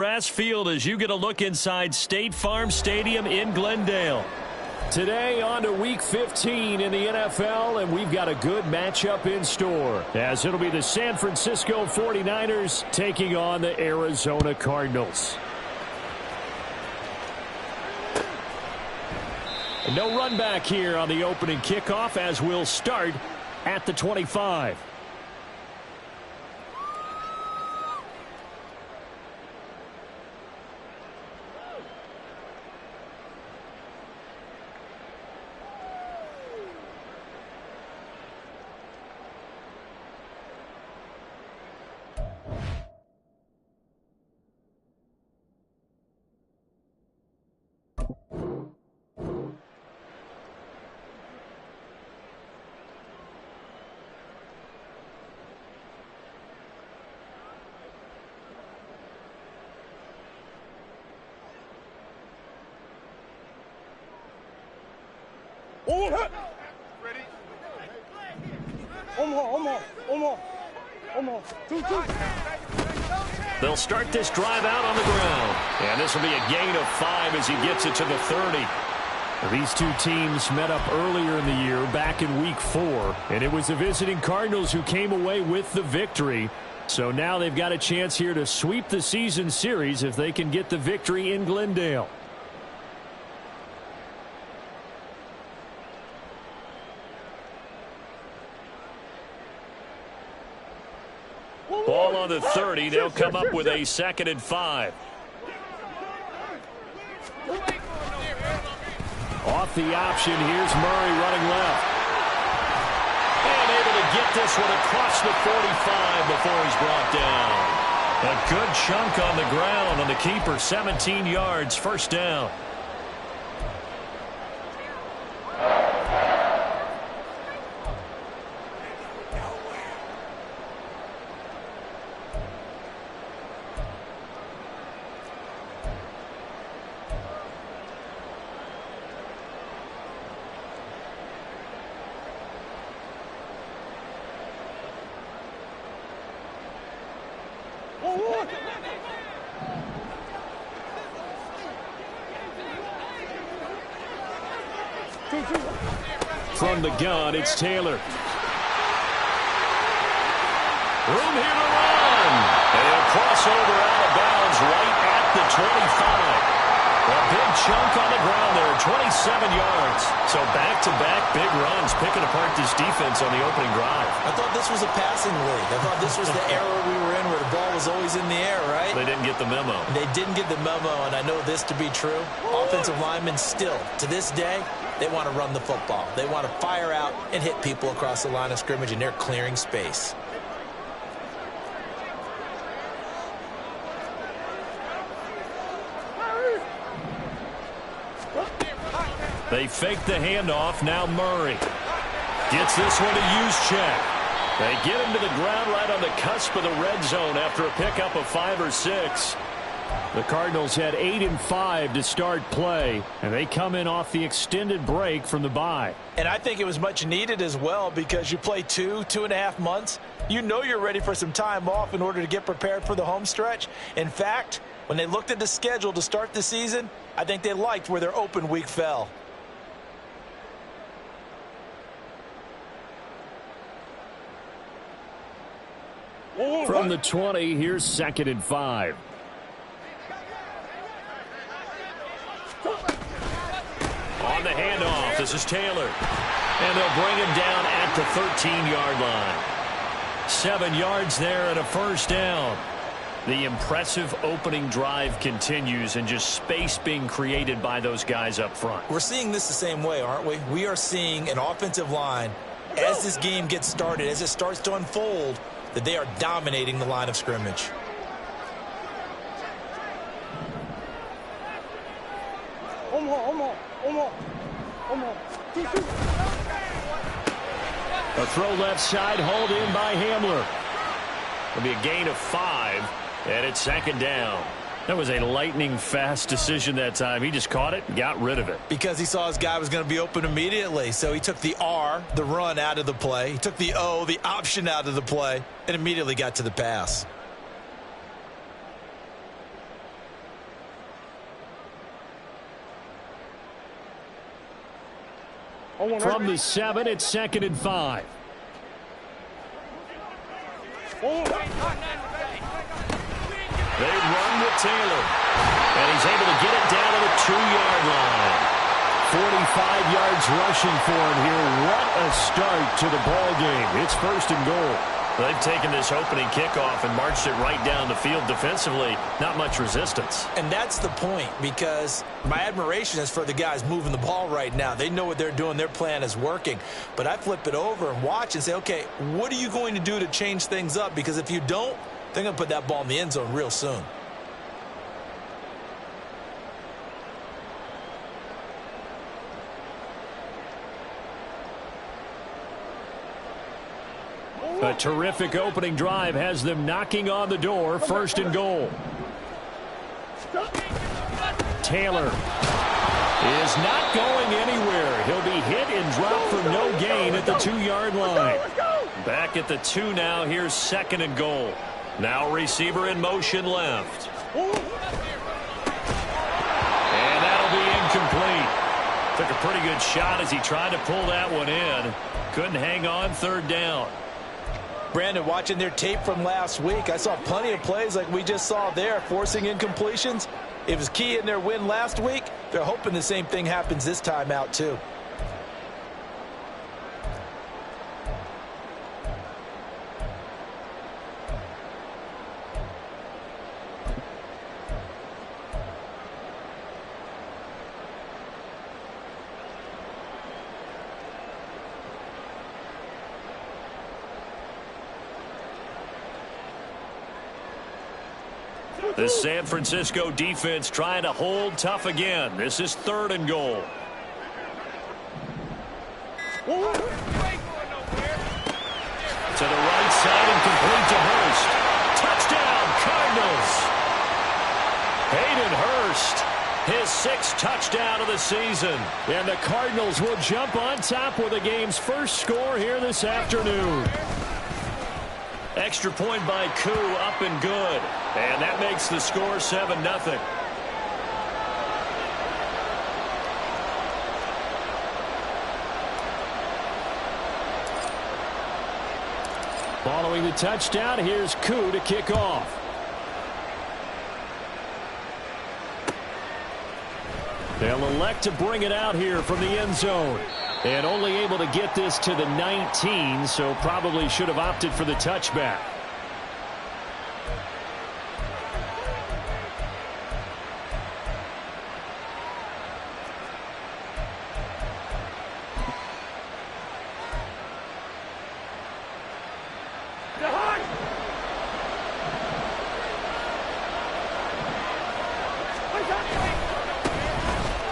Grass Field as you get a look inside State Farm Stadium in Glendale. Today on to Week 15 in the NFL, and we've got a good matchup in store, as it'll be the San Francisco 49ers taking on the Arizona Cardinals. And no run back here on the opening kickoff, as we'll start at the 25. They'll start this drive out on the ground. And this will be a gain of 5 as he gets it to the 30. These two teams met up earlier in the year, back in Week 4. And it was the visiting Cardinals who came away with the victory. So now they've got a chance here to sweep the season series if they can get the victory in Glendale. Ball on the 30. They'll come up with a 2nd and 5. Off the option, here's Murray running left. And able to get this one across the 45 before he's brought down. A good chunk on the ground on the keeper, 17 yards, first down. From the gun, it's Taylor. Room here to run. And he'll cross over out of bounds right at the 25. A big chunk on the ground there, 27 yards. So back-to-back big runs, picking apart this defense on the opening drive. I thought this was a passing league. I thought this was the era we were in where the ball was always in the air, right? They didn't get the memo. They didn't get the memo, and I know this to be true. Offensive linemen still, to this day, they want to run the football. They want to fire out and hit people across the line of scrimmage, and they're clearing space. They fake the handoff. Now Murray gets this one to Juszczyk. They get him to the ground right on the cusp of the red zone after a pickup of 5 or 6. The Cardinals had 8 and 5 to start play, and they come in off the extended break from the bye. And I think it was much needed as well, because you play 2.5 months. You know you're ready for some time off in order to get prepared for the home stretch. In fact, when they looked at the schedule to start the season, I think they liked where their open week fell. From the 20, here's 2nd and 5. On the handoff, this is Taylor. And they'll bring him down at the 13-yard line. 7 yards there and a first down. The impressive opening drive continues, and just space being created by those guys up front. We're seeing this the same way, aren't we? We are seeing an offensive line, as this game gets started, as it starts to unfold, that they are dominating the line of scrimmage. A throw left side, hauled in by Hamler. It'll be a gain of 5, and it's 2nd down. That was a lightning-fast decision that time. He just caught it and got rid of it. Because he saw his guy was going to be open immediately. So he took the R, the run, out of the play. He took the O, the option, out of the play, and immediately got to the pass. From the 7, it's 2nd and 5. They run with Taylor. And he's able to get it down to the 2-yard line. 45 yards rushing for him here. What a start to the ball game. It's 1st and goal. They've taken this opening kickoff and marched it right down the field defensively. Not much resistance. And that's the point, because my admiration is for the guys moving the ball right now. They know what they're doing. Their plan is working. But I flip it over and watch and say, okay, what are you going to do to change things up? Because if you don't, they're going to put that ball in the end zone real soon. A terrific opening drive has them knocking on the door. 1st and goal. Taylor is not going anywhere. He'll be hit and dropped for no gain at the 2-yard line. Back at the 2 now. Here's 2nd and goal. Now receiver in motion left. And that'll be incomplete. Took a pretty good shot as he tried to pull that one in. Couldn't hang on. 3rd down. Brandon, watching their tape from last week, I saw plenty of plays like we just saw there, forcing incompletions. It was key in their win last week. They're hoping the same thing happens this time out, too. The San Francisco defense trying to hold tough again. This is 3rd and goal. To the right side and complete to Hurst. Touchdown, Cardinals. Hayden Hurst, his 6th touchdown of the season. And the Cardinals will jump on top with the game's first score here this afternoon. Extra point by Koo, up and good. And that makes the score 7-0. Following the touchdown, here's Koo to kick off. They'll elect to bring it out here from the end zone. And only able to get this to the 19, so probably should have opted for the touchback.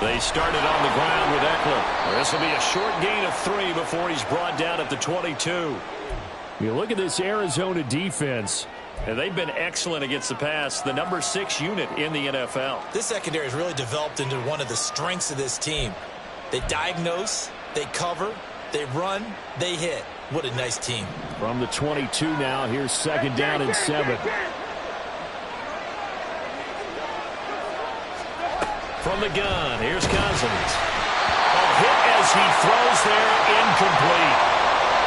They started on the ground with Eckler. This will be a short gain of 3 before he's brought down at the 22. You look at this Arizona defense, and they've been excellent against the pass. The number 6 unit in the NFL. This secondary has really developed into one of the strengths of this team. They diagnose, they cover, they run, they hit. What a nice team. From the 22 now, here's 2nd down and 7. From the gun, here's Cousins. A hit as he throws there, incomplete.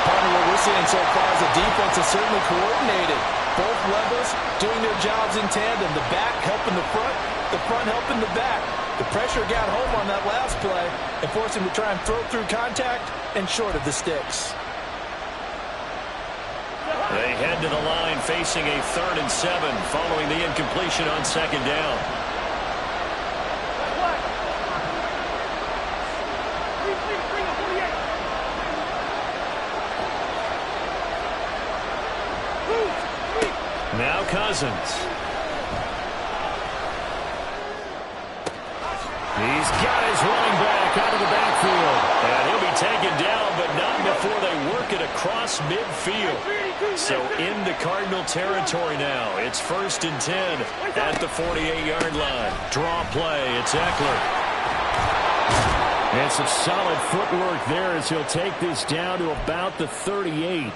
Part of what we're seeing so far is the defense is certainly coordinated. Both levels doing their jobs in tandem. The back helping the front helping the back. The pressure got home on that last play and forced him to try and throw through contact and short of the sticks. They head to the line facing a 3rd and 7 following the incompletion on 2nd down. Now Cousins. He's got his running back out of the backfield. And he'll be taken down, but not before they work it across midfield. So into Cardinal territory now. It's 1st and 10 at the 48-yard line. Draw play. It's Eckler. And some solid footwork there as he'll take this down to about the 38.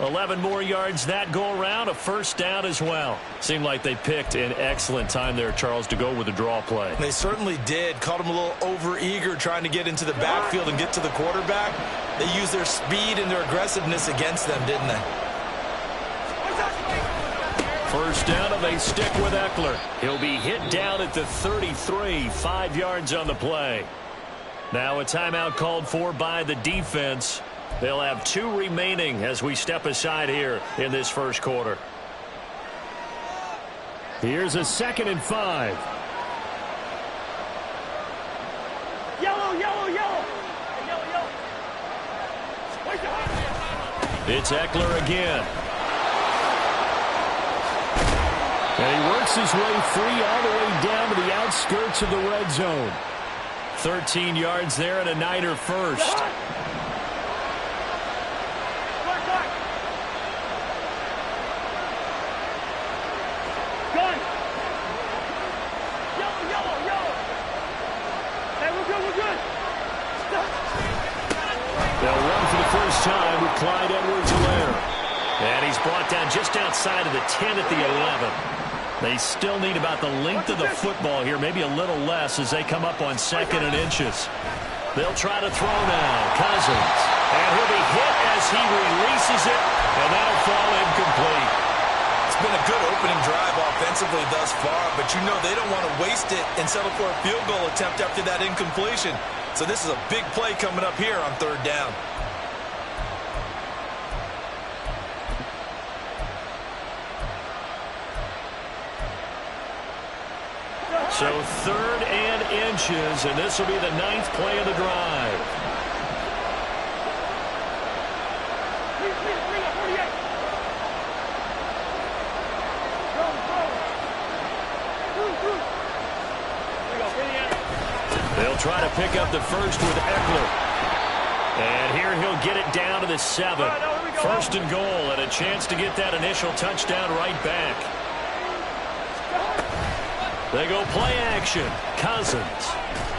11 more yards that go around, a first down as well. Seemed like they picked an excellent time there, Charles, to go with the draw play. They certainly did. Caught them a little over-eager trying to get into the backfield and get to the quarterback. They used their speed and their aggressiveness against them, didn't they? First down, and they stick with Ekeler. He'll be hit down at the 33, 5 yards on the play. Now a timeout called for by the defense. They'll have 2 remaining as we step aside here in this first quarter. Here's a 2nd and 5. Yellow, yellow, yellow. Yellow, yellow. It's Ekeler again. And he works his way free all the way down to the outskirts of the red zone. 13 yards there and a Niner first. They'll run for the first time with Clyde Edwards-Helaire. And he's brought down just outside of the 10 at the 11. They still need about the length of the football here, maybe a little less as they come up on 2nd and inches. They'll try to throw now. Cousins. And he'll be hit as he releases it, and that'll fall incomplete. It's been a good opening drive offensively thus far, but you know they don't want to waste it and settle for a field goal attempt after that incompletion. So this is a big play coming up here on 3rd down. So 3rd and inches, and this will be the 9th play of the drive. They'll try to pick up the first with Ekeler. And here he'll get it down to the 7. 1st and goal, and a chance to get that initial touchdown right back. They go play action. Cousins.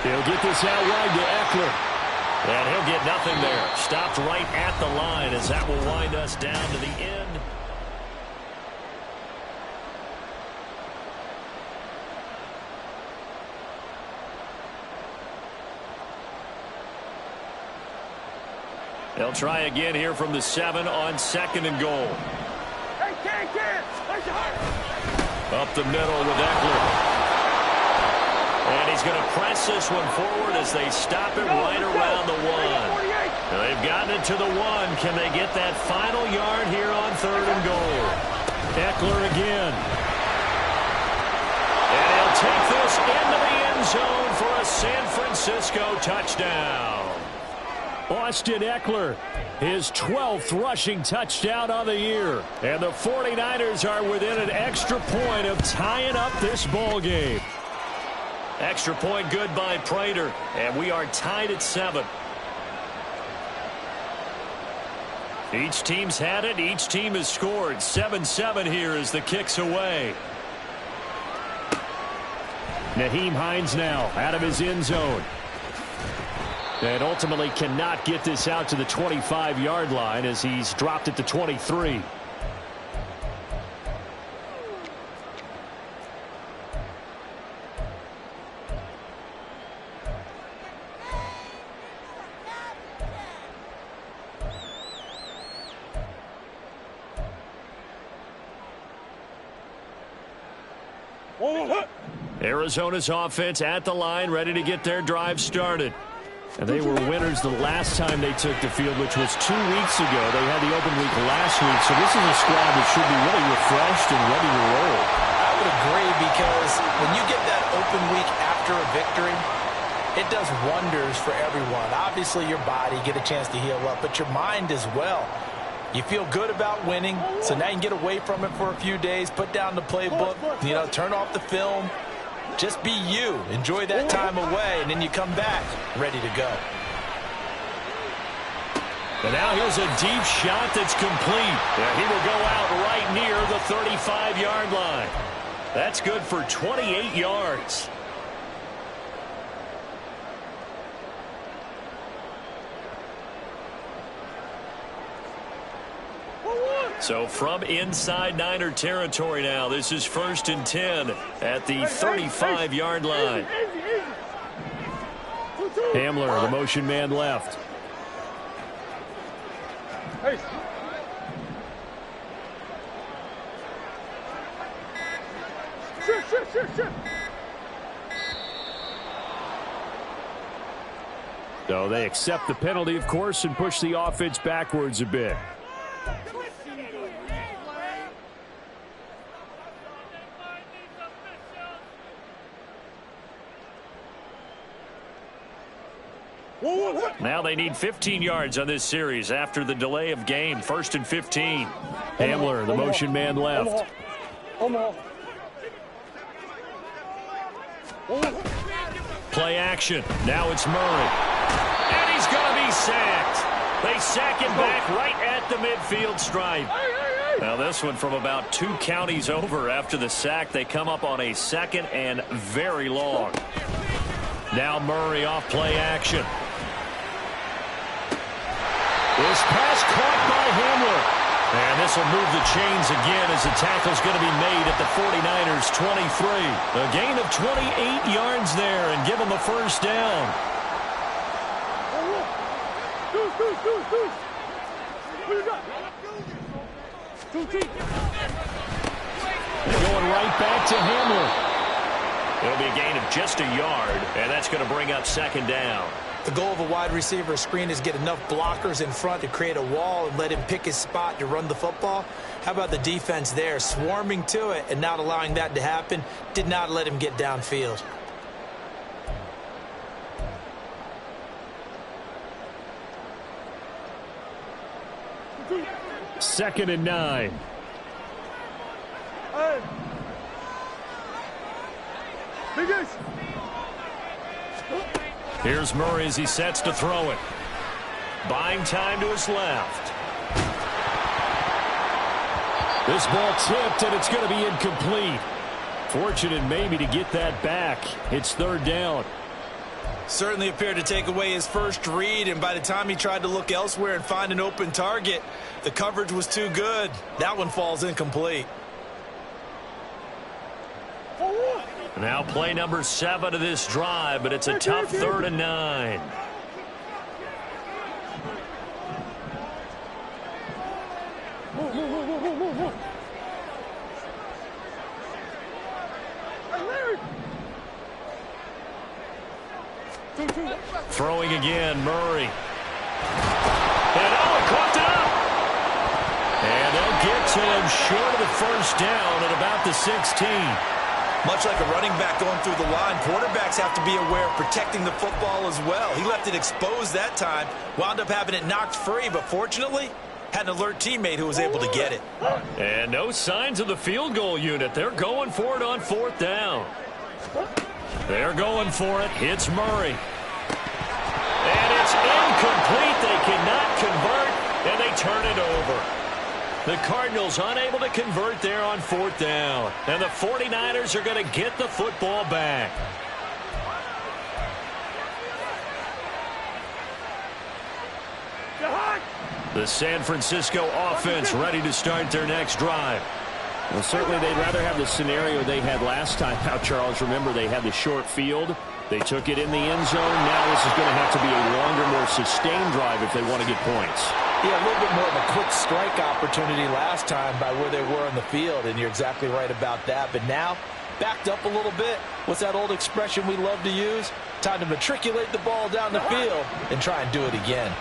He'll get this out wide to Ekeler. And he'll get nothing there. Stopped right at the line as that will wind us down to the end. They'll try again here from the 7 on 2nd and goal. Up the middle with Ekeler. And he's going to press this one forward as they stop it right around the 1. They've gotten it to the 1. Can they get that final yard here on 3rd and goal? Ekeler again. And he'll take this into the end zone for a San Francisco touchdown. Austin Ekeler, his 12th rushing touchdown on the year. And the 49ers are within an extra point of tying up this ball game. Extra point good by Prater, and we are tied at 7. Each team's had it. Each team has scored. 7-7 here as the kick's away. Nyheim Hines now out of his end zone. And ultimately cannot get this out to the 25-yard line as he's dropped at the 23. Arizona's offense at the line, ready to get their drive started. And they were winners the last time they took the field, which was 2 weeks ago. They had the open week last week, so this is a squad that should be really refreshed and ready to roll. I would agree, because when you get that open week after a victory, it does wonders for everyone. Obviously, your body get a chance to heal up, but your mind as well. You feel good about winning, so now you can get away from it for a few days, put down the playbook, turn off the film. Just be you. Enjoy that time away, and then you come back ready to go. And now here's a deep shot that's complete. Yeah, he will go out right near the 35-yard line. That's good for 28 yards. So from inside Niner territory now, this is 1st and 10 at the 35-yard line. Hamler, the motion man left. Hey. Shit. So they accept the penalty, of course, and push the offense backwards a bit. Now they need 15 yards on this series after the delay of game. 1st and 15. Hamler, the motion man left. Play action. Now it's Murray. And he's going to be sacked. They sack him back right at the midfield stripe. Now this one from about 2 counties over after the sack. They come up on a 2nd and very long. Now Murray off play action. This pass caught by Hamler. And this will move the chains again as the tackle's going to be made at the 49ers 23. A gain of 28 yards there and give them a 1st down. They're going right back to Hamler. It'll be a gain of just a yard, and that's going to bring up 2nd down. The goal of a wide receiver screen is get enough blockers in front to create a wall and let him pick his spot to run the football. How about the defense there, swarming to it and not allowing that to happen? Did not let him get downfield. Second and 9. Hey. Biggest. Here's Murray as he sets to throw it. Buying time to his left. This ball tipped, and it's going to be incomplete. Fortunate maybe to get that back. It's 3rd down. Certainly appeared to take away his first read, and by the time he tried to look elsewhere and find an open target, the coverage was too good. That one falls incomplete. Now play number 7 of this drive, but it's a tough 3rd and 9. Throwing again, Murray. And caught it up. And they'll get to him short of the 1st down at about the 16. Much like a running back going through the line, quarterbacks have to be aware of protecting the football as well. He left it exposed that time, wound up having it knocked free, but fortunately, had an alert teammate who was able to get it. And no signs of the field goal unit. They're going for it on 4th down. They're going for it. Hits Murray. And it's incomplete. They cannot convert, and they turn it over. The Cardinals unable to convert there on 4th down. And the 49ers are going to get the football back. The San Francisco offense ready to start their next drive. Well, certainly they'd rather have the scenario they had last time out, Charles. Remember, they had the short field. They took it in the end zone. Now this is going to have to be a longer, more sustained drive if they want to get points. Yeah, a little bit more of a quick strike opportunity last time by where they were on the field, and you're exactly right about that. But now, backed up a little bit. What's that old expression we love to use? Time to matriculate the ball down the field and try and do it again.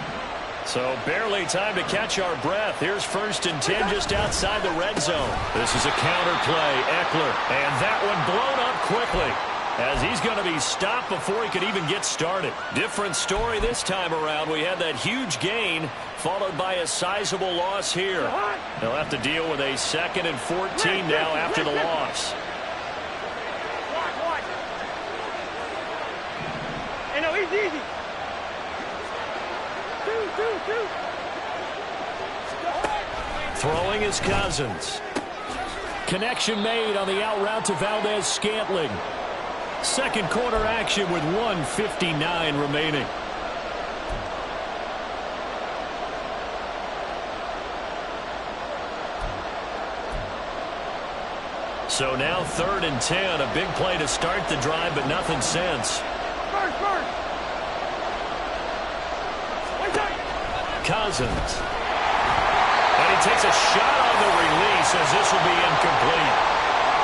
So barely time to catch our breath. Here's 1st and 10 just outside the red zone. This is a counter play. Eckler, and that one blown up quickly, as he's going to be stopped before he could even get started. Different story this time around. We had that huge gain followed by a sizable loss here. They'll have to deal with a 2nd and 14 now after the loss. Watch. Hey, no, he's easy. Two. Throwing is Cousins. Connection made on the out route to Valdez-Scantling. Second quarter action with 1:59 remaining. So now 3rd and 10. A big play to start the drive, but nothing since. First. Cousins. And he takes a shot on the release as this will be incomplete.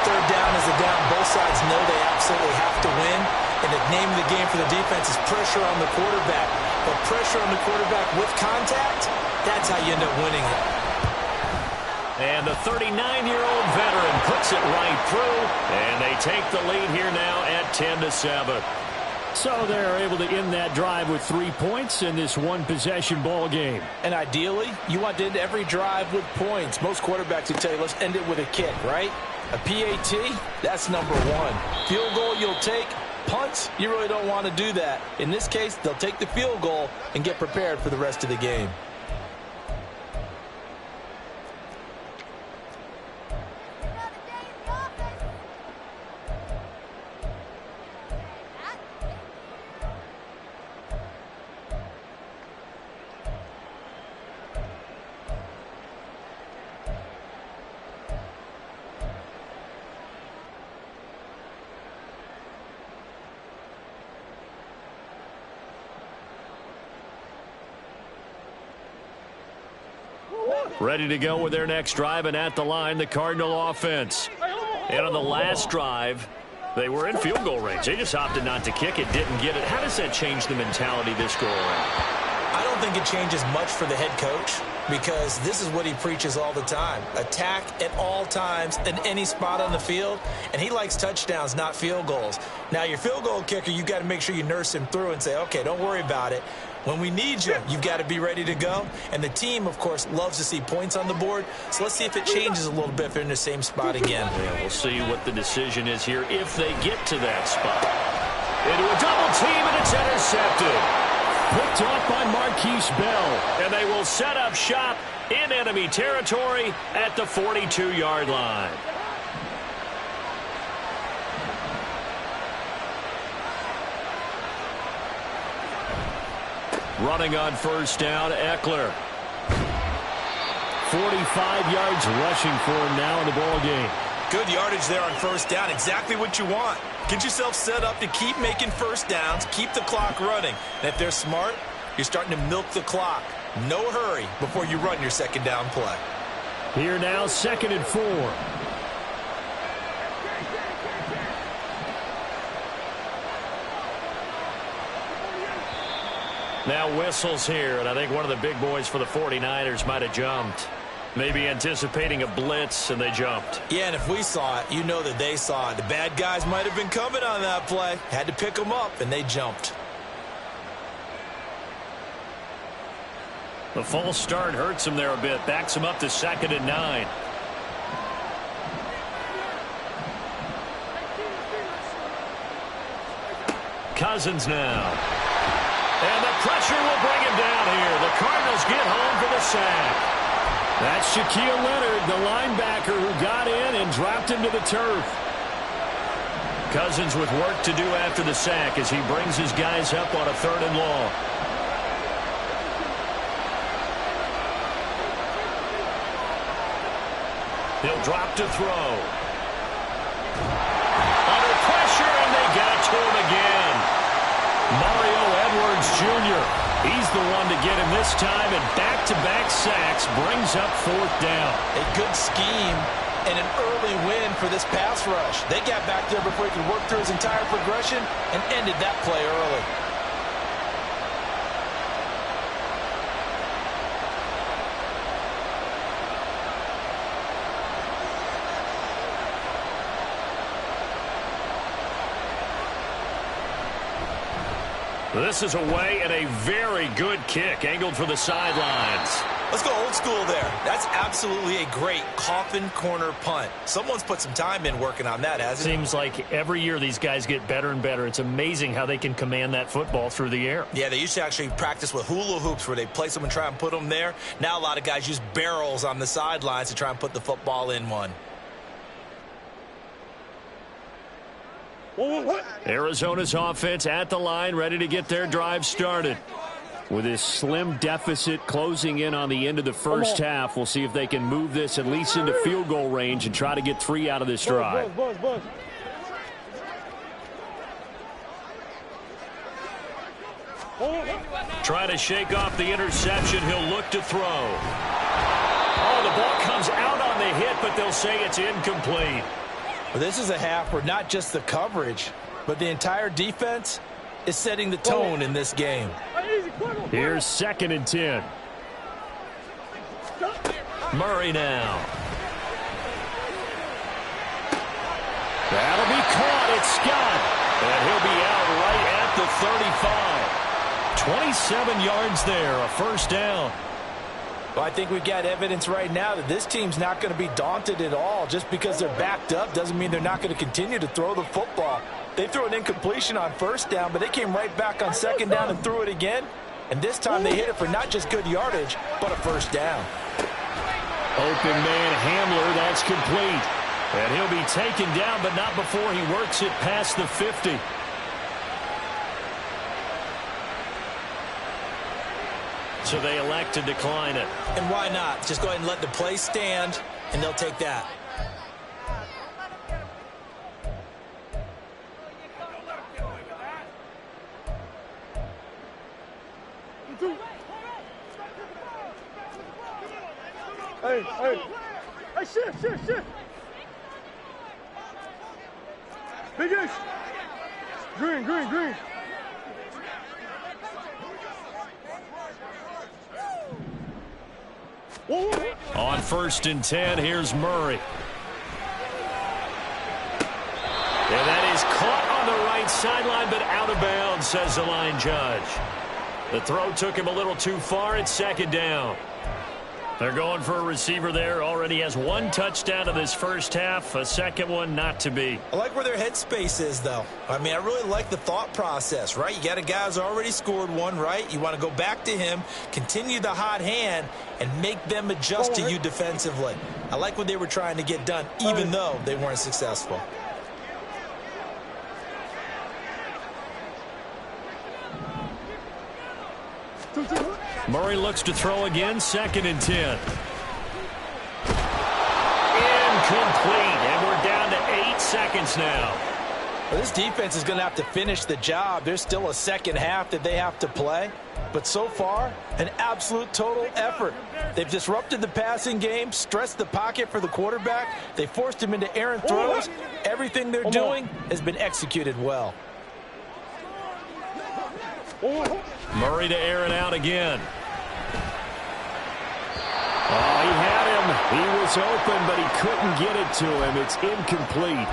3rd down is a down. Both sides know they absolutely have to win. And the name of the game for the defense is pressure on the quarterback. But pressure on the quarterback with contact, that's how you end up winning it. And the 39-year-old veteran puts it right through. And they take the lead here now at 10-7. So they're able to end that drive with 3 points in this one-possession ball game. And ideally, you want to end every drive with points. Most quarterbacks would tell you, let's end it with a kick, right? A PAT, that's number 1. Field goal you'll take. Punts, you really don't want to do that. In this case, they'll take the field goal and get prepared for the rest of the game. Ready to go with their next drive, and at the line, the Cardinal offense. And on the last drive, they were in field goal range. They just opted not to kick it, didn't get it. How does that change the mentality this go around? I don't think it changes much for the head coach because this is what he preaches all the time. Attack at all times in any spot on the field, and he likes touchdowns, not field goals. Now, your field goal kicker, you've got to make sure you nurse him through and say, okay, don't worry about it. When we need you, you've got to be ready to go. And the team, of course, loves to see points on the board. So let's see if it changes a little bit if they're in the same spot again. Yeah, we'll see what the decision is here if they get to that spot. Into a double team, and it's intercepted. Picked off by Marquise Bell. And they will set up shop in enemy territory at the 42-yard line. Running on first down, Eckler. 45 yards rushing for him now in the ball game. Good yardage there on first down. Exactly what you want. Get yourself set up to keep making first downs, keep the clock running. And if they're smart, you're starting to milk the clock. No hurry before you run your second down play. Here now, 2nd and 4. Now whistles here, and I think one of the big boys for the 49ers might have jumped. Maybe anticipating a blitz, and they jumped. Yeah, and if we saw it, you know that they saw it. The bad guys might have been coming on that play. Had to pick them up, and they jumped. The false start hurts him there a bit. Backs him up to 2nd and 9. Cousins now. And the pressure will bring him down here. The Cardinals get home for the sack. That's Shaquille Leonard, the linebacker who got in and dropped him to the turf. Cousins with work to do after the sack as he brings his guys up on a 3rd and long. He'll drop to throw. Under pressure, and they got to him again. Mario Edwards Jr. He's the one to get him this time, and back-to-back sacks brings up 4th down. A good scheme and an early win for this pass rush. They got back there before he could work through his entire progression and ended that play early. This is away and a very good kick angled for the sidelines. Let's go old school there. That's absolutely a great coffin corner punt. Someone's put some time in working on that, hasn't it? Seems like every year these guys get better and better. It's amazing how they can command that football through the air. Yeah, they used to actually practice with hula hoops where they place them and try and put them there. Now a lot of guys use barrels on the sidelines to try and put the football in one. Arizona's offense at the line, ready to get their drive started. With this slim deficit closing in on the end of the first half, we'll see if they can move this at least into field goal range and try to get 3 out of this drive. Buzz. Trying to shake off the interception. He'll look to throw. Oh, the ball comes out on the hit, but they'll say it's incomplete. Well, this is a half where not just the coverage, but the entire defense is setting the tone in this game. Here's 2nd and 10. Murray now. That'll be caught. It's Scott. And he'll be out right at the 35. 27 yards there, a first down. Well, I think we've got evidence right now that this team's not going to be daunted at all. Just because they're backed up doesn't mean they're not going to continue to throw the football. They threw an incompletion on first down, but they came right back on 2nd down and threw it again. And this time they hit it for not just good yardage, but a first down. Open man Hamler, that's complete. And he'll be taken down, but not before he works it past the 50. So they elect to decline it. And why not? Just go ahead and let the play stand, and they'll take that. Hey, shift. Biggest. Green. On 1st and 10, here's Murray. And that is caught on the right sideline, but out of bounds, says the line judge. The throw took him a little too far. It's 2nd down. They're going for a receiver there. Already has 1 touchdown in this first half. A second one not to be. I like where their headspace is, though. I mean, I really like the thought process, right? You got a guy who's already scored 1, right? You want to go back to him, continue the hot hand, and make them adjust to you defensively. I like what they were trying to get done, even though they weren't successful. Murray looks to throw again, 2nd and 10. Incomplete, and we're down to 8 seconds now. Well, this defense is going to have to finish the job. There's still a second half that they have to play. But so far, an absolute total effort. They've disrupted the passing game, stressed the pocket for the quarterback. They forced him into errant throws. Everything they're doing has been executed well. Murray to air it out again. Oh, he had him. He was open, but he couldn't get it to him. It's incomplete.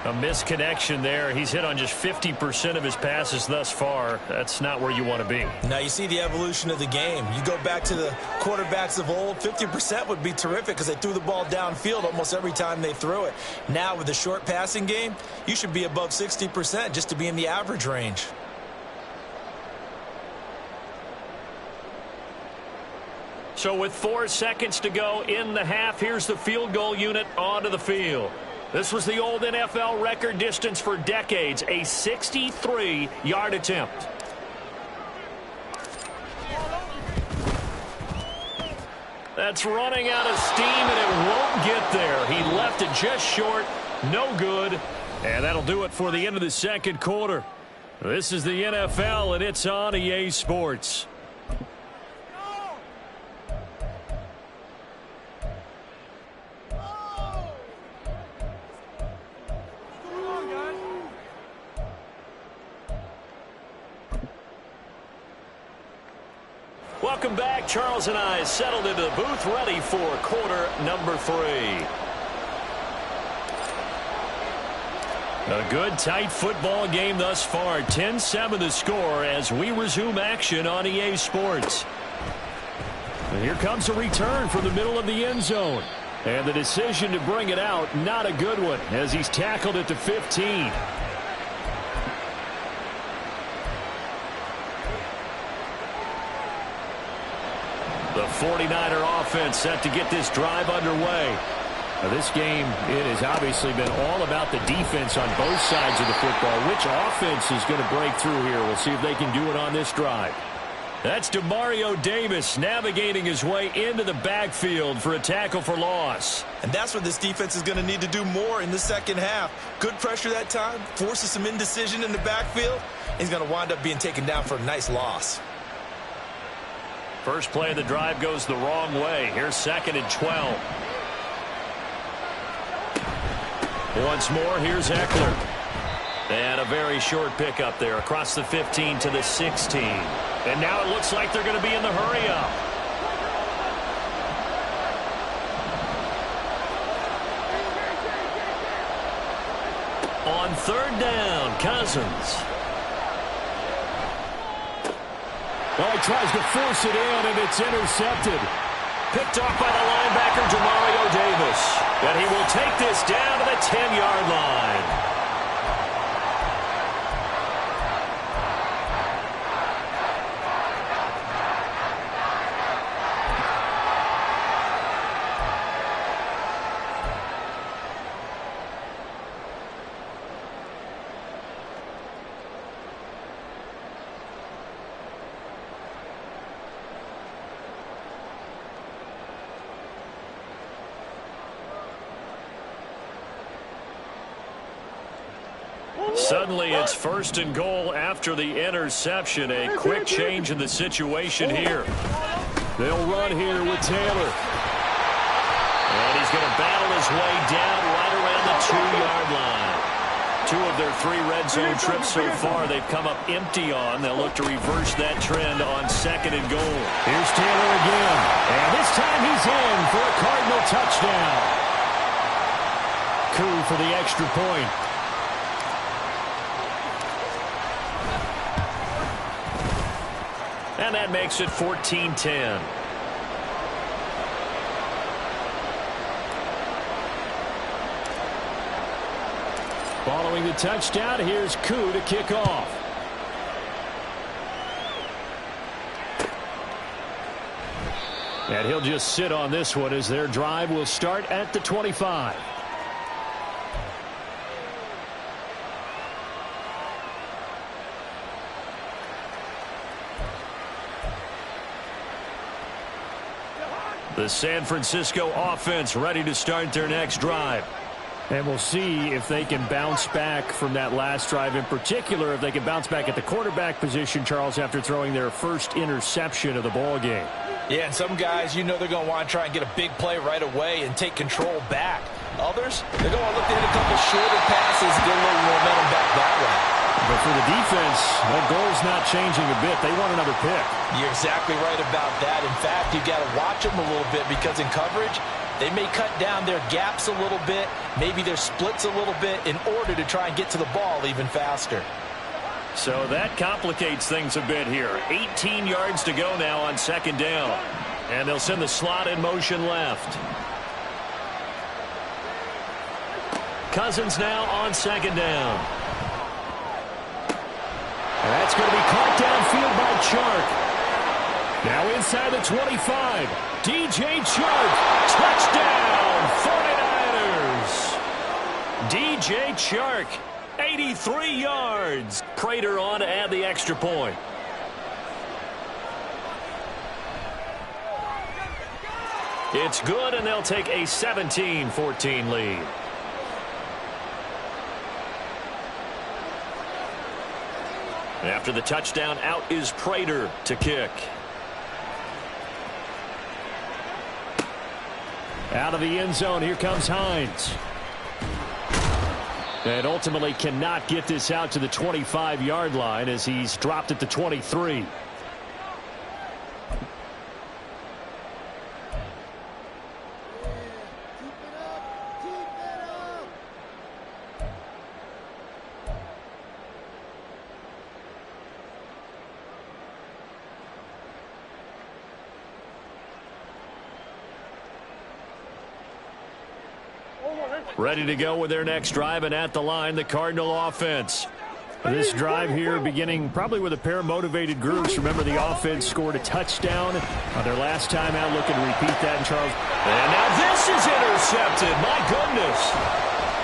A misconnection there. He's hit on just 50% of his passes thus far. That's not where you want to be. Now you see the evolution of the game. You go back to the quarterbacks of old, 50% would be terrific because they threw the ball downfield almost every time they threw it. Now with the short passing game, you should be above 60% just to be in the average range. So with 4 seconds to go in the half, here's the field goal unit onto the field. This was the old NFL record distance for decades, a 63-yard attempt. That's running out of steam, and it won't get there. He left it just short, no good, and that'll do it for the end of the second quarter. This is the NFL, and it's on EA Sports. Welcome back. Charles and I settled into the booth, ready for quarter number 3. A good, tight football game thus far. 10-7 the score as we resume action on EA Sports. And here comes a return from the middle of the end zone. And the decision to bring it out, not a good one, as he's tackled at the 15. The 49er offense set to get this drive underway. Now, this game, it has obviously been all about the defense on both sides of the football. Which offense is going to break through here? We'll see if they can do it on this drive. That's Demario Davis navigating his way into the backfield for a tackle for loss. And that's what this defense is going to need to do more in the second half. Good pressure that time, forces some indecision in the backfield. He's going to wind up being taken down for a nice loss. First play of the drive goes the wrong way. Here's 2nd and 12. Once more, here's Eckler. And a very short pickup there across the 15 to the 16. And now it looks like they're going to be in the hurry-up. On 3rd down, Cousins. Well, he tries to force it in, and it's intercepted. Picked off by the linebacker, Demario Davis. And he will take this down to the 10-yard line. Suddenly it's 1st and goal after the interception. A quick change in the situation here. They'll run here with Taylor. And he's going to battle his way down right around the 2-yard line. 2 of their 3 red zone trips so far they've come up empty on. They'll look to reverse that trend on 2nd and goal. Here's Taylor again. And this time he's in for a Cardinal touchdown. Koo for the extra point. And that makes it 14-10. Following the touchdown, here's Koo to kick off. And he'll just sit on this one as their drive will start at the 25. The San Francisco offense ready to start their next drive. And we'll see if they can bounce back from that last drive, in particular if they can bounce back at the quarterback position, Charles, after throwing their first interception of the ball game. Yeah, and some guys, you know they're going to want to try and get a big play right away and take control back. Others, they're going to look to hit a couple shorter passes and get a little momentum back that way. But for the defense, that goal's not changing a bit. They want another pick. You're exactly right about that. In fact, you got to watch them a little bit because in coverage, they may cut down their gaps a little bit, maybe their splits a little bit in order to try and get to the ball even faster. So that complicates things a bit here. 18 yards to go now on 2nd down. And they'll send the slot in motion left. Cousins now on 2nd down. And that's going to be caught downfield by Chark. Now inside the 25. DJ Chark. Touchdown, 49ers. DJ Chark, 83 yards. Prater on to add the extra point. It's good, and they'll take a 17-14 lead. After the touchdown, out is Prater to kick. Out of the end zone, here comes Hines. And ultimately cannot get this out to the 25-yard line as he's dropped at the 23. Ready to go with their next drive, and at the line, the Cardinal offense. This drive here beginning probably with a pair of motivated groups. Remember, the offense scored a touchdown on their last time out. Looking to repeat that in Charles. And now this is intercepted. My goodness.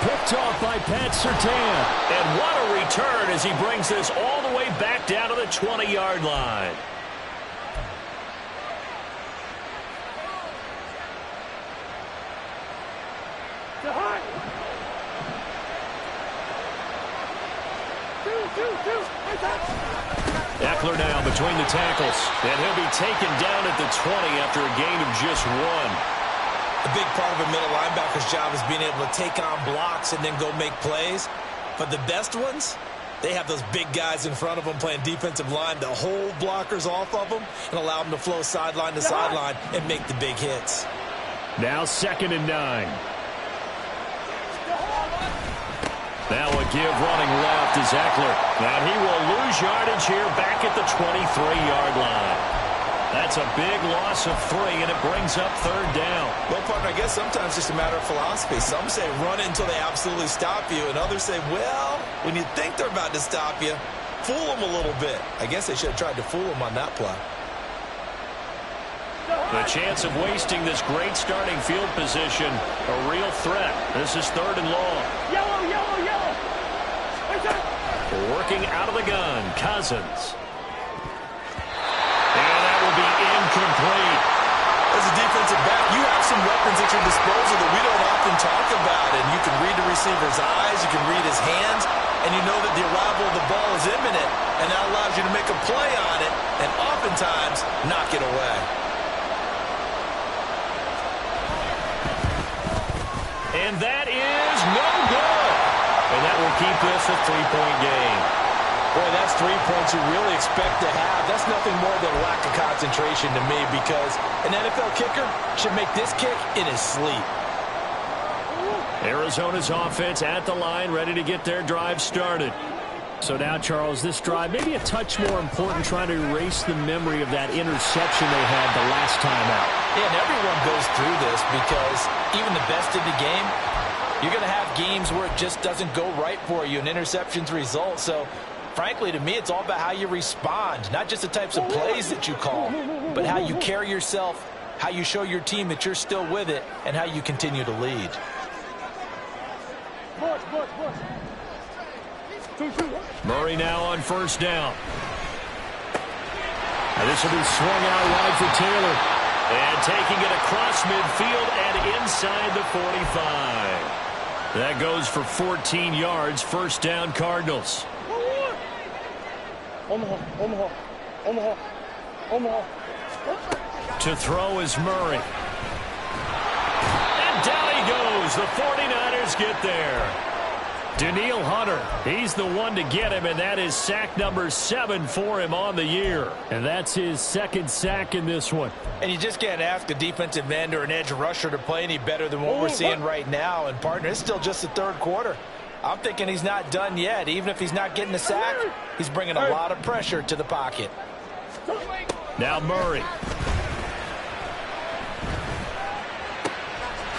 Picked off by Pat Surtain. And what a return as he brings this all the way back down to the 20-yard line. Eckler now between the tackles, and he'll be taken down at the 20 after a gain of just 1. A big part of a middle linebacker's job is being able to take on blocks and then go make plays. But the best ones, they have those big guys in front of them playing defensive line to hold blockers off of them and allow them to flow sideline to sideline and make the big hits. Now 2nd and 9. Now a give running left is Eckler. And he will lose yardage here back at the 23-yard line. That's a big loss of 3, and it brings up 3rd down. Well, partner, I guess sometimes it's just a matter of philosophy. Some say run it until they absolutely stop you, and others say, well, when you think they're about to stop you, fool them a little bit. I guess they should have tried to fool them on that play. The chance of wasting this great starting field position, a real threat. This is 3rd and long. Yellow, yellow, yellow. Working out of the gun, Cousins. And that will be incomplete. As a defensive back, you have some weapons at your disposal that we don't often talk about. And you can read the receiver's eyes, you can read his hands, and you know that the arrival of the ball is imminent. And that allows you to make a play on it and oftentimes knock it away. And that is no good. And that will keep this a 3-point game. Boy, that's 3 points you really expect to have. That's nothing more than a lack of concentration to me, because an NFL kicker should make this kick in his sleep. Arizona's offense at the line, ready to get their drive started. So now, Charles, this drive may be a touch more important, trying to erase the memory of that interception they had the last time out. Yeah, and everyone goes through this, because even the best in the game, you're going to have games where it just doesn't go right for you, and interceptions result. So, frankly, to me, it's all about how you respond, not just the types of plays that you call, but how you carry yourself, how you show your team that you're still with it, and how you continue to lead. Murray now on 1st down. And this will be swung out wide for Taylor. And taking it across midfield and inside the 45. That goes for 14 yards. 1st down, Cardinals. To throw is Murray. And down he goes. The 49ers get there. Danielle Hunter, he's the one to get him, and that is sack number 7 for him on the year. And that's his 2nd sack in this one. And you just can't ask a defensive end or an edge rusher to play any better than what we're seeing right now. And, partner, it's still just the 3rd quarter. I'm thinking he's not done yet. Even if he's not getting a sack, he's bringing a lot of pressure to the pocket. Now Murray.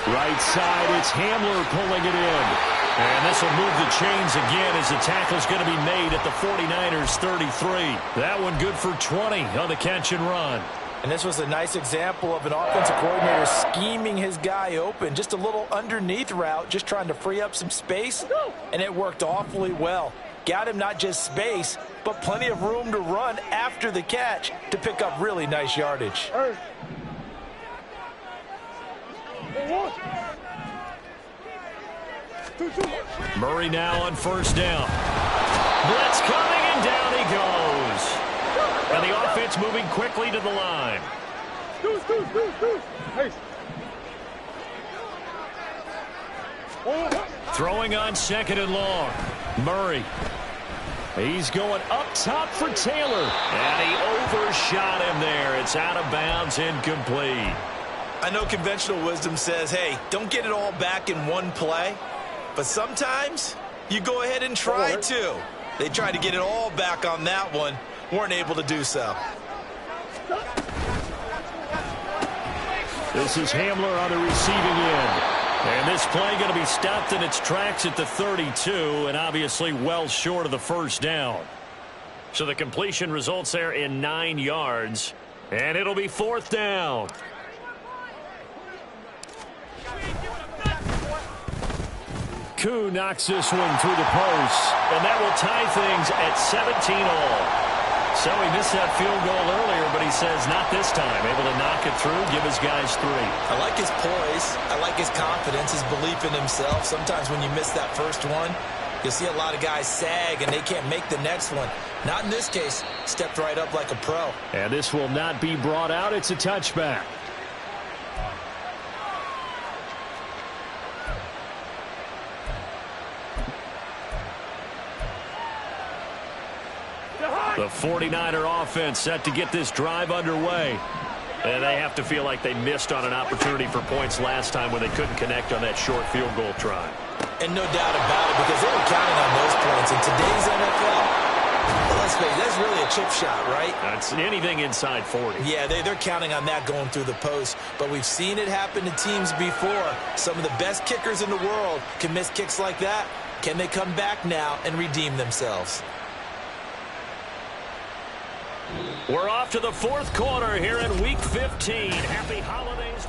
Right side, it's Hamler pulling it in. And this will move the chains again as the tackle's going to be made at the 49ers 33. That one good for 20 on the catch and run. And this was a nice example of an offensive coordinator scheming his guy open. Just a little underneath route, just trying to free up some space. And it worked awfully well. Got him not just space, but plenty of room to run after the catch to pick up really nice yardage. Murray now on 1st down. Blitz coming, and down he goes. And the offense moving quickly to the line. Throwing on 2nd and long. Murray. He's going up top for Taylor. And he overshot him there. It's out of bounds, incomplete. I know conventional wisdom says, hey, don't get it all back in one play. But sometimes you go ahead and try to. They tried to get it all back on that one. Weren't able to do so. This is Hamler on the receiving end. And this play going to be stopped in its tracks at the 32, and obviously well short of the 1st down. So the completion results there in 9 yards, and it'll be 4th down. Koo knocks this one through the post, and that will tie things at 17-all. So he missed that field goal earlier, but he says not this time. Able to knock it through, give his guys 3. I like his poise. I like his confidence, his belief in himself. Sometimes when you miss that first one, You'll see a lot of guys sag, and they can't make the next one. Not in this case. Stepped right up like a pro. And this will not be brought out. It's a touchback. The 49er offense set to get this drive underway. And they have to feel like they missed on an opportunity for points last time when they couldn't connect on that short field goal try. And no doubt about it, because they were counting on those points. In today's NFL, well, let's face it, that's really a chip shot, right? That's anything inside 40. Yeah, they're counting on that going through the post. But we've seen it happen to teams before. Some of the best kickers in the world can miss kicks like that. Can they come back now and redeem themselves? We're off to the fourth quarter here in Week 15. Happy holidays.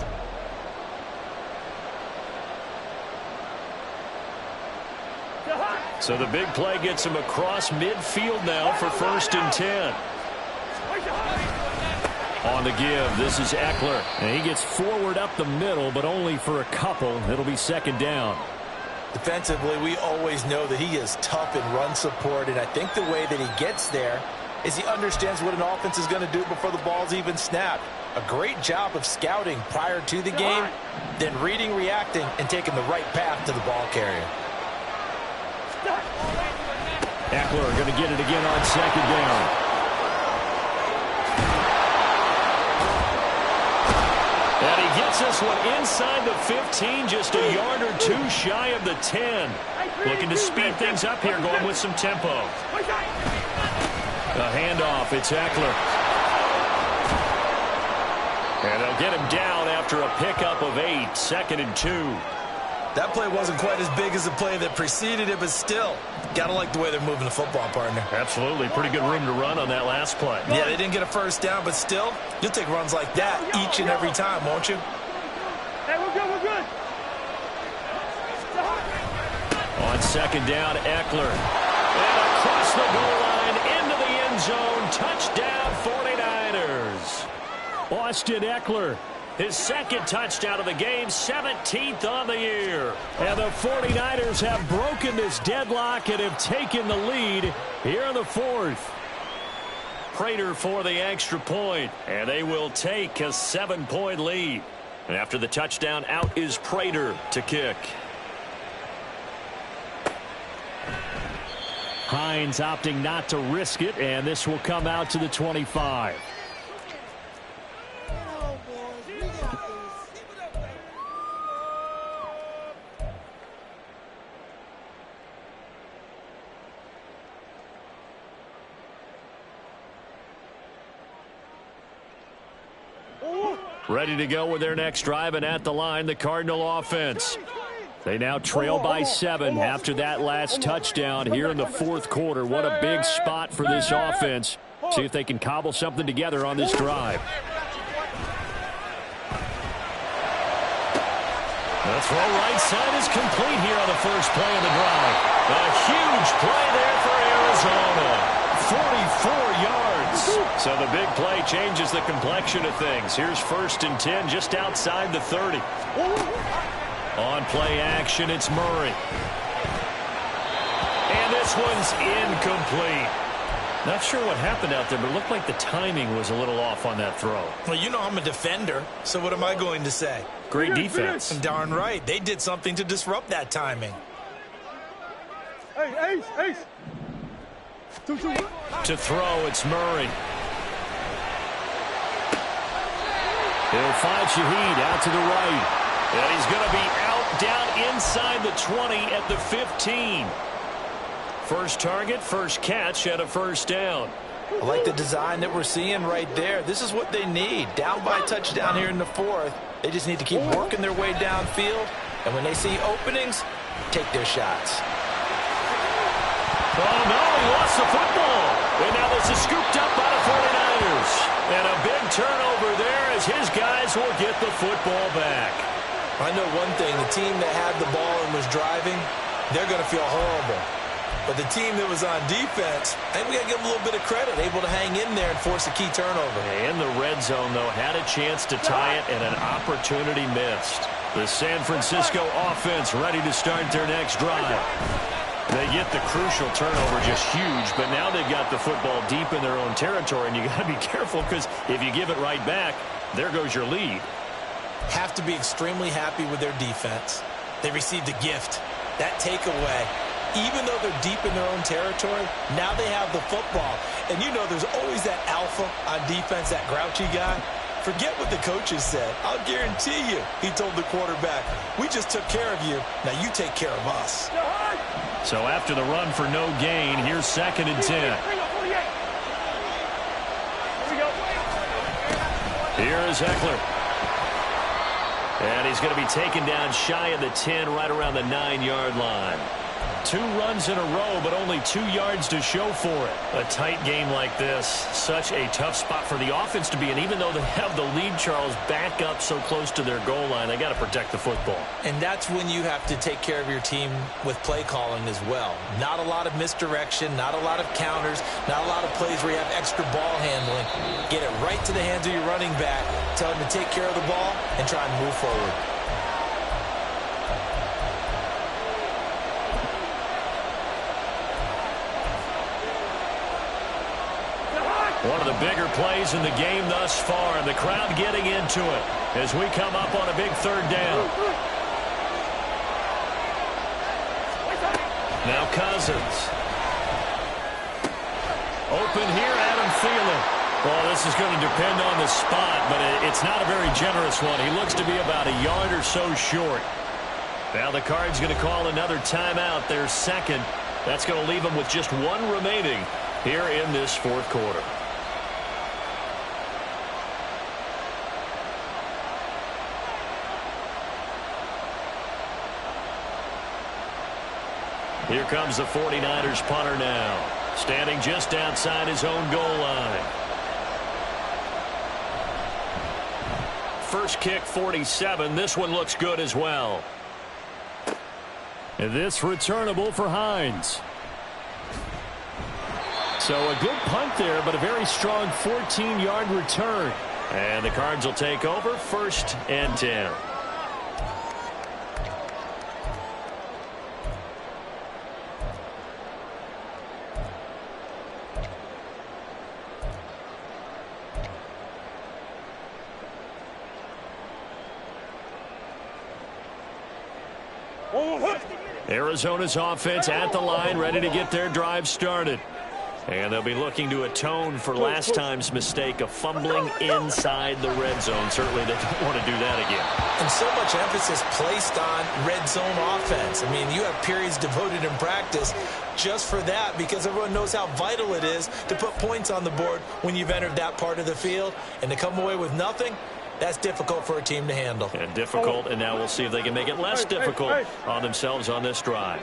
So the big play gets him across midfield now for 1st and 10. On the give, this is Eckler. And he gets forward up the middle, but only for a couple. It'll be 2nd down. Defensively, we always know that he is tough in run support, and I think the way that he gets there is he understands what an offense is going to do before the ball's even snapped. A great job of scouting prior to the game, then reading, reacting, and taking the right path to the ball carrier. Eckler going to get it again on 2nd down. And he gets this one inside the 15, just a yard or two shy of the 10. Looking to speed things up here, going with some tempo. A handoff, it's Eckler. And they'll get him down after a pickup of 8, 2nd and 2. That play wasn't quite as big as the play that preceded it, but still, gotta like the way they're moving the football, partner. Absolutely, pretty good room to run on that last play. Yeah, they didn't get a 1st down, but still, you'll take runs like that each and every time, won't you? Hey, we're good, we're good. On 2nd down, Eckler. And across the goal line, into the end zone, touchdown 49ers. Austin Eckler, his 2nd touchdown of the game, 17th on the year. And the 49ers have broken this deadlock and have taken the lead here in the 4th. Prater for the extra point, and they will take a 7-point lead. And after the touchdown, out is Prater to kick. Hines opting not to risk it, and this will come out to the 25. Ready to go with their next drive, and at the line, the Cardinal offense. They now trail by 7 after that last touchdown here in the 4th quarter. What a big spot for this offense. See if they can cobble something together on this drive. The throw right side is complete here on the first play of the drive. A huge play there for Arizona. 44 yards. So the big play changes the complexion of things. Here's 1st and 10 just outside the 30. On play action, it's Murray. And this one's incomplete. Not sure what happened out there, but it looked like the timing was a little off on that throw. Well, you know I'm a defender, so what am I going to say? Great defense. Darn right. They did something to disrupt that timing. Hey, Ace, Ace. To throw, it's Murray. He'll find Shaheed out to the right. And he's going to be out down inside the 20 at the 15. First target, first catch, and a 1st down. I like the design that we're seeing right there. This is what they need. Down by a touchdown here in the 4th. They just need to keep working their way downfield. And when they see openings, take their shots. Oh, no, he lost the football. And now this is scooped up by the 49ers. And a big turnover there as his guys will get the football back. I know one thing. The team that had the ball and was driving, they're going to feel horrible. But the team that was on defense, I think we got to give them a little bit of credit, able to hang in there and force a key turnover. In the red zone, though, had a chance to tie it and an opportunity missed. The San Francisco offense ready to start their next drive. They get the crucial turnover, just huge, but now they've got the football deep in their own territory, and you got to be careful because if you give it right back, there goes your lead. Have to be extremely happy with their defense. They received a gift. That takeaway, even though they're deep in their own territory, now they have the football. And you know there's always that alpha on defense, that grouchy guy. Forget what the coaches said. I'll guarantee you, he told the quarterback, we just took care of you. Now you take care of us. So after the run for no gain, here's 2nd and 10. Here is Ekeler. And he's going to be taken down shy of the 10, right around the 9-yard line. 2 runs in a row, but only 2 yards to show for it. A tight game like this, such a tough spot for the offense to be in. Even though they have the lead, Charles, back up so close to their goal line, they got to protect the football. And that's when you have to take care of your team with play calling as well. Not a lot of misdirection, not a lot of counters, not a lot of plays where you have extra ball handling. Get it right to the hands of your running back, tell him to take care of the ball, and try and move forward. One of the bigger plays in the game thus far, and the crowd getting into it as we come up on a big 3rd down. Now Cousins. Open here, Adam Thielen. Well, this is going to depend on the spot, but it's not a very generous one. He looks to be about a yard or so short. Now the Cards going to call another timeout, their 2nd. That's going to leave them with just 1 remaining here in this 4th quarter. Here comes the 49ers punter now, standing just outside his own goal line. First kick, 47. This one looks good as well. And this returnable for Hines. So a good punt there, but a very strong 14-yard return. And the Cards will take over, 1st and 10. Arizona's offense at the line, ready to get their drive started. And they'll be looking to atone for last time's mistake of fumbling inside the red zone. Certainly they don't want to do that again. And so much emphasis placed on red zone offense. I mean, you have periods devoted in practice just for that because everyone knows how vital it is to put points on the board when you've entered that part of the field. And to come away with nothing, that's difficult for a team to handle. And difficult, and now we'll see if they can make it less difficult on themselves on this drive.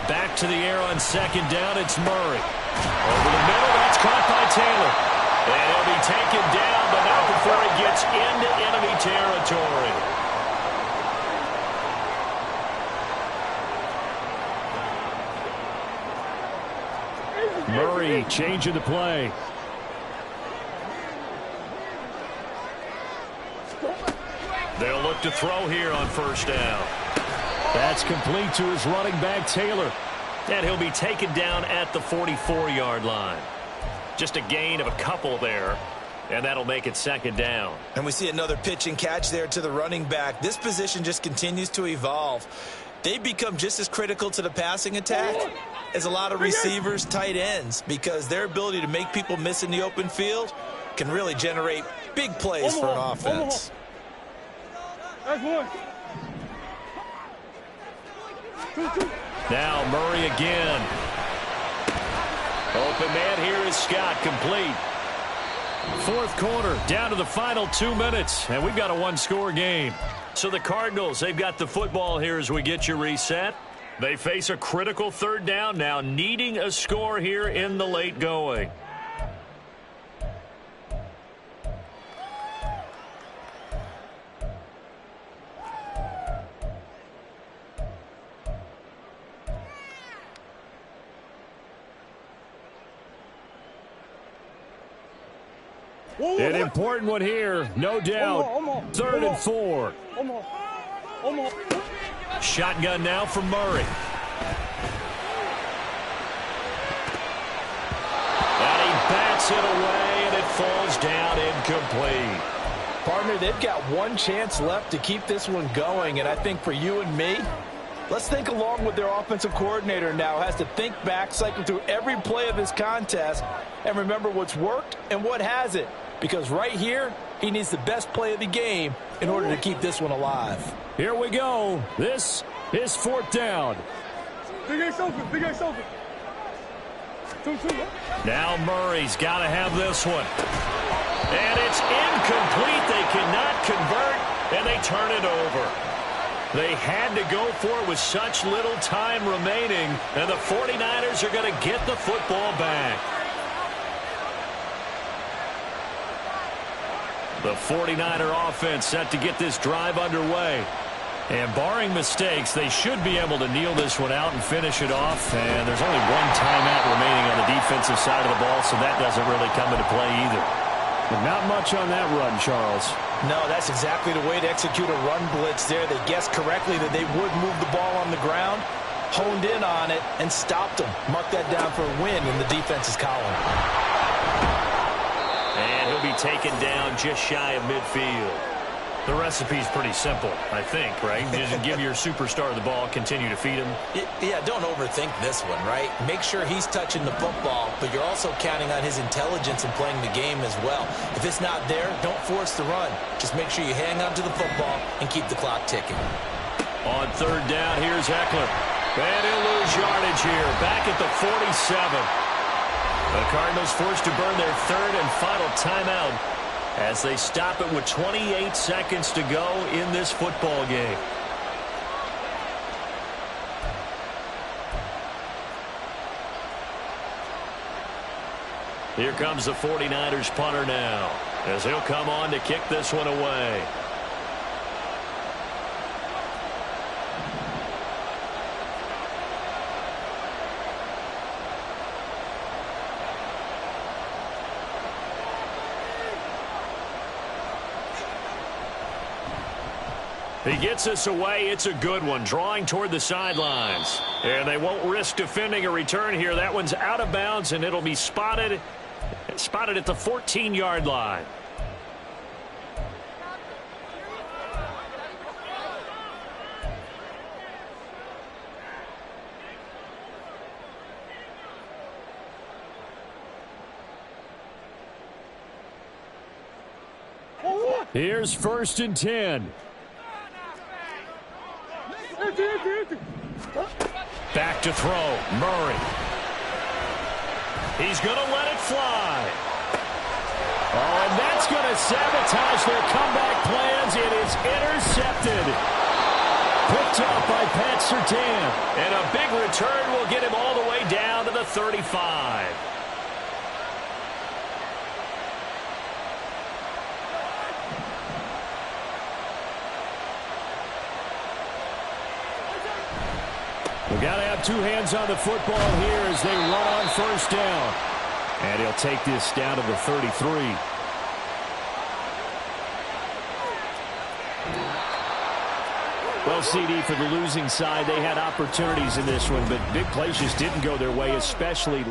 Back to the air on 2nd down, it's Murray. Over the middle, that's caught by Taylor. And he'll be taken down, but not before he gets into enemy territory. Murray changing the play. They'll look to throw here on 1st down. That's complete to his running back, Taylor. And he'll be taken down at the 44-yard line. Just a gain of a couple there, and that'll make it 2nd down. And we see another pitch and catch there to the running back. This position just continues to evolve. They become just as critical to the passing attack as a lot of receivers, tight ends, because their ability to make people miss in the open field can really generate big plays for an offense. Now Murray again. Open man here is Scott, complete. 4th quarter, down to the final 2 minutes, and we've got a 1-score game. So the Cardinals, they've got the football here as we get you reset. They face a critical 3rd down now, needing a score here in the late going. An important one here, no doubt. 3rd and 4. Shotgun now for Murray. And he bats it away, and it falls down incomplete. Partner, they've got one chance left to keep this one going, and I think for you and me, let's think along with their offensive coordinator now. Has to think back, cycle through every play of this contest, and remember what's worked and what hasn't. Because right here, he needs the best play of the game in order to keep this one alive. Here we go. This is 4th down. Big Ace open. Big Ace open. 2-2. Now Murray's got to have this one. And it's incomplete. They cannot convert, and they turn it over. They had to go for it with such little time remaining, and the 49ers are going to get the football back. The 49er offense set to get this drive underway. And barring mistakes, they should be able to kneel this one out and finish it off. And there's only one timeout remaining on the defensive side of the ball, so that doesn't really come into play either. But not much on that run, Charles. No, that's exactly the way to execute a run blitz there. They guessed correctly that they would move the ball on the ground, honed in on it, and stopped them. Mark that down for a win in the defense's column. And he'll be taken down just shy of midfield. The recipe's pretty simple, I think, right? Just give your superstar the ball, continue to feed him. Yeah, don't overthink this one, right? Make sure he's touching the football, but you're also counting on his intelligence in playing the game as well. If it's not there, don't force the run. Just make sure you hang on to the football and keep the clock ticking. On 3rd down, here's Eckler. And he'll lose yardage here, back at the 47. The Cardinals forced to burn their 3rd and final timeout as they stop it with 28 seconds to go in this football game. Here comes the 49ers punter now, as he'll come on to kick this one away. He gets this away. It's a good one, drawing toward the sidelines. And they won't risk defending a return here. That one's out of bounds, and it'll be spotted at the 14-yard line. Here's 1st and 10. Back to throw. Murray. He's going to let it fly. Oh, and that's going to sabotage their comeback plans. It is intercepted. Picked off by Pat Surtain. And a big return will get him all the way down to the 35. We've got to have two hands on the football here as they run on 1st down. And he'll take this down to the 33. Well, CD, for the losing side, they had opportunities in this one, but big plays just didn't go their way, especially